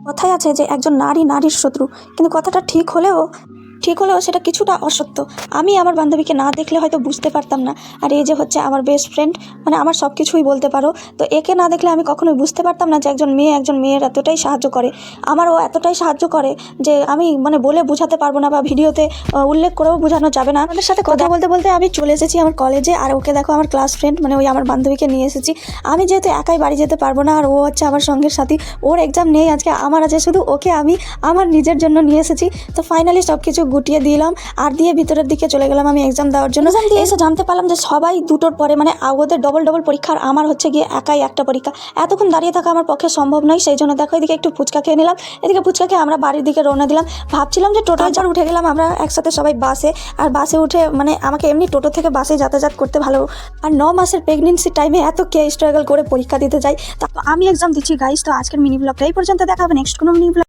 কথায় আছে যে একজন নারী নারীর শত্রু, কিন্তু কথাটা ঠিক হলেও সেটা কিছুটা অসত্য। আমি আমার বান্ধবীকে না দেখলে হয়তো বুঝতে পারতাম না, আর এই যে হচ্ছে আমার বেস্ট ফ্রেন্ড, মানে আমার সব কিছুই বলতে পারো, তো একে না দেখলে আমি কখনোই বুঝতে পারতাম না যে একজন মেয়ের এতটাই সাহায্য করে। আমারও এতটাই সাহায্য করে যে আমি মানে বলে বোঝাতে পারবো না, বা ভিডিওতে উল্লেখ করেও বোঝানো যাবে না। আমাদের সাথে কথা বলতে বলতে আমি চলে এসেছি আমার কলেজে, আর ওকে দেখো আমার ক্লাস ফ্রেন্ড, মানে ওই আমার বান্ধবীকে নিয়ে এসেছি। আমি যেহেতু একাই বাড়ি যেতে পারবো না, আর ও হচ্ছে আমার সঙ্গের সাথী, ওর এক্সাম নেই আজকে, আমার আছে, শুধু ওকে আমি আমার নিজের জন্য নিয়ে এসেছি। তো ফাইনালি সব কিছু গুটিয়ে দিলাম, আর দিয়ে ভিতরের দিকে চলে গেলাম আমি এক্সাম দেওয়ার জন্য। এক্সাম দিয়ে এসে জানতে পারলাম যে সবাই দুটোর পরে, মানে ওদের ডবল পরীক্ষা, আর আমার হচ্ছে গিয়ে একাই একটা পরীক্ষা। এতক্ষণ দাঁড়িয়ে থাকা আমার পক্ষে সম্ভব নয়, সেই জন্য দেখো এদিকে একটু ফুচকা খেয়ে নিলাম। এদিকে ফুচকা খেয়ে আমরা বাড়ির দিকে রওনা দিলাম। ভাবছিলাম যে টোটোয় উঠে গেলাম আমরা একসাথে সবাই বাসে, আর বাসে উঠে মানে আমাকে এমনি টোটো থেকে বাসে যাতায়াত করতে ভালো, আর 9 মাসের প্রেগনেন্সি টাইমে এত কে স্ট্রাগল করে পরীক্ষা দিতে যাই। তো আমি এক্সাম দিচ্ছি গাইস। তো আজকের মিনি ব্লগটা এই পর্যন্ত, দেখা হবে নেক্সট কোনো মিনি ব্লগ।